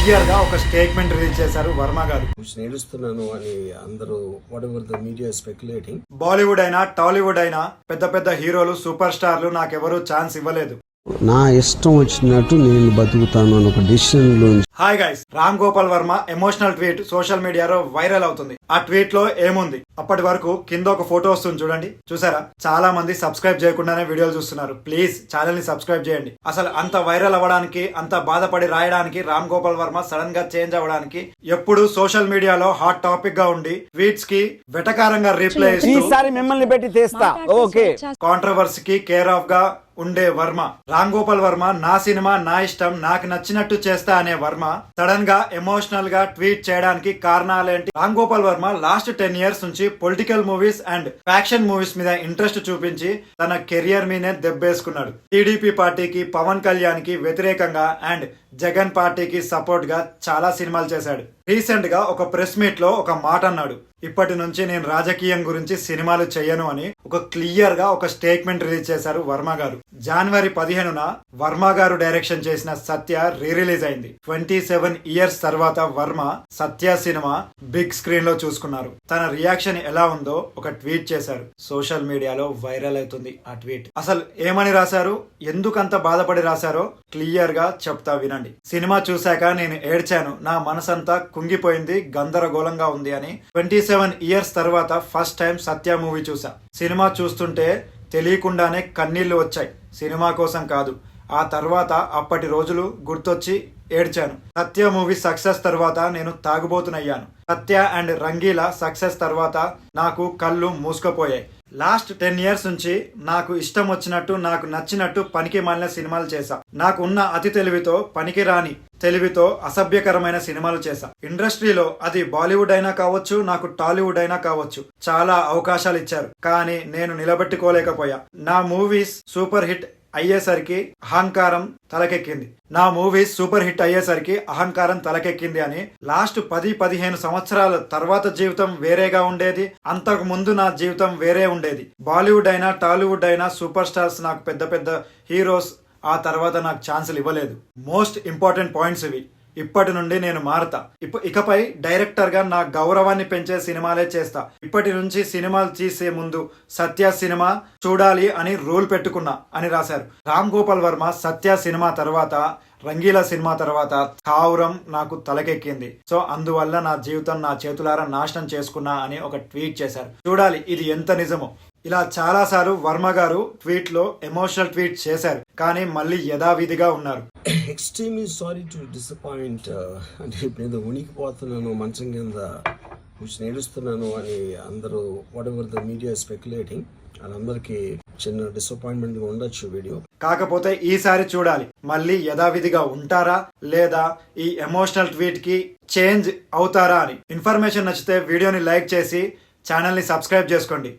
Clear గా ఒక statement release చేశారు వర్మ గారు. నేడుస్తున్నాను అని అందరూ what ever the media speculating. Bollywood అయినా టాలీవుడ్ అయినా పెద్ద పెద్ద హీరోలు సూపర్ స్టార్లు నాకెవరూ ఛాన్స్ ఇవ్వలేదు. నా ఇష్టం వచ్చినట్టు నేను బతుకుతాను అని ఒక డిసిషన్ లో. Hi guys, Ram Gopal Varma emotional tweet social మీడియాలో వైరల్ అవుతుంది. ఆ ట్వీట్ లో ఏముంది? అప్పటి వరకు కింద ఒక ఫోటో వస్తుంది చూడండి, చూసారా? చాలా మంది సబ్స్క్రైబ్ చేయకుండానే వీడియోలు చూస్తున్నారు. ప్లీజ్ ఛానల్ ని సబ్స్క్రైబ్ చేయండి. అసలు అంత వైరల్ అవ్వడానికి, అంత బాధపడి రాయడానికి, రామ్ గోపాల్ వర్మ సడన్ గా చేంజ్ అవ్వడానికి, ఎప్పుడు సోషల్ మీడియాలో హాట్ టాపిక్ గా ఉండి ట్వీట్స్ కి వెటకారంగా రిప్లై ఇస్తూ మిమ్మల్ని పెట్టి తీస్తా ఓకే కాంట్రవర్సీకి కేర్ ఆఫ్ గా ఉండే వర్మ, రామ్ గోపాల్ వర్మ నా సినిమా నా ఇష్టం నాకు నచ్చినట్టు చేస్తా అనే వర్మ సడన్ గా ఎమోషనల్ గా ట్వీట్ చేయడానికి కారణాలేంటి? రామ్ గోపాల్ వర్మ లాస్ట్ 10 years నుంచి political movies and faction movies మీద ఇంట్రెస్ట్ చూపించి తన కెరియర్ మీదే దెబ్బేసుకున్నాడు. టీడీపీ పార్టీకి, పవన్ కళ్యాణ్ కి వ్యతిరేకంగా అండ్ జగన్ పార్టీకి సపోర్ట్ గా చాలా సినిమాలు చేశాడు. రీసెంట్ గా ఒక ప్రెస్ మీట్ లో ఒక మాట అన్నాడు, ఇప్పటి నుంచి నేను రాజకీయం గురించి సినిమాలు చేయను అని ఒక క్లియర్ గా ఒక స్టేట్మెంట్ రిలీజ్ చేశారు వర్మ గారు. జనవరి 15న వర్మ గారు డైరెక్షన్ చేసిన సత్య రీ రిలీజ్ అయింది. 27 years తర్వాత వర్మ సత్య సినిమా బిగ్ స్క్రీన్ లో చూసుకున్నారు. తన రియాక్షన్ ఎలా ఉందో ఒక ట్వీట్ చేశారు. సోషల్ మీడియాలో వైరల్ అవుతుంది ఆ ట్వీట్. అసలు ఏమని రాశారు, ఎందుకంత బాధపడి రాశారో క్లియర్ గా చెప్తా వినండి. సినిమా చూశాక నేను ఏడ్చాను, నా మనసంతా కుంగిపోయింది, గందరగోళంగా ఉంది అని. 27 years తర్వాత ఫస్ట్ టైం సత్య మూవీ చూసా. సినిమా చూస్తుంటే తెలియకుండానే కన్నీళ్లు వచ్చాయి. సినిమా కోసం కాదు, ఆ తర్వాత అప్పటి రోజులు గుర్తొచ్చి ఏడ్చాను. సత్య మూవీ సక్సెస్ తర్వాత నేను తాగుబోతునయ్యాను. సత్య అండ్ రంగీలా సక్సెస్ తర్వాత నాకు కళ్ళు మూసుకుపోయాయి. లాస్ట్ 10 years నుంచి నాకు ఇష్టం వచ్చినట్టు, నాకు నచ్చినట్టు పనికి మాలిన సినిమాలు చేశా. నాకు ఉన్న అతి తెలివితో, పనికి రాని తెలివితో అసభ్యకరమైన సినిమాలు చేశా. ఇండస్ట్రీలో అది బాలీవుడ్ అయినా కావచ్చు, నాకు టాలీవుడ్ అయినా కావచ్చు, చాలా అవకాశాలు ఇచ్చారు, కానీ నేను నిలబెట్టుకోలేకపోయా. నా మూవీస్ సూపర్ హిట్ అయ్యేసరికి అహంకారం తలకెక్కింది అని. లాస్ట్ 10-15 సంవత్సరాల తర్వాత జీవితం వేరేగా ఉండేది, అంతకు ముందు నా జీవితం వేరే ఉండేది. బాలీవుడ్ అయినా టాలీవుడ్ అయినా సూపర్ స్టార్స్, నాకు పెద్ద పెద్ద హీరోస్ ఆ తర్వాత నాకు ఛాన్సులు ఇవ్వలేదు. మోస్ట్ ఇంపార్టెంట్ పాయింట్స్ ఇవి. ఇప్పటి నుండి నేను మారుతా. ఇకపై డైరెక్టర్ గా నా గౌరవాన్ని పెంచే సినిమాలే చేస్తా. ఇప్పటి నుంచి సినిమాలు తీసే ముందు సత్య సినిమా చూడాలి అని రూల్ పెట్టుకున్నా అని రాశారు. రామ్ గోపాల్ వర్మ సత్య సినిమా తర్వాత, రంగీలా సినిమా తర్వాత కావురం నాకు తలకెక్కింది. సో అందువల్ల నా జీవితం నా చేతులారా నాశనం చేసుకున్నా అని ఒక ట్వీట్ చేశారు. చూడాలి ఇది ఎంత నిజమో. ఇలా చాలా సార్లు వర్మ గారు ట్వీట్ లో ఎమోషనల్ ట్వీట్ చేశారు, కానీ మళ్ళీ యథావిధిగా ఉన్నారు. Extremely sorry to disappoint. అంటే ఇప్పుడు ఉనికిపోతున్నాను, మంచం కింద నేడుస్తున్నాను అని అందరూ what ever the media speculating. అందరికి చిన్న డిసప్పాయింట్మెంట్ ఉండొచ్చు వీడియో. కాకపోతే ఈసారి చూడాలి మళ్ళీ యథావిధిగా ఉంటారా లేదా ఈ ఎమోషనల్ ట్వీట్ కి చేంజ్ అవుతారా అని. ఇన్ఫర్మేషన్ నచ్చితే వీడియోని లైక్ చేసి ఛానల్ ని సబ్స్క్రైబ్ చేసుకోండి.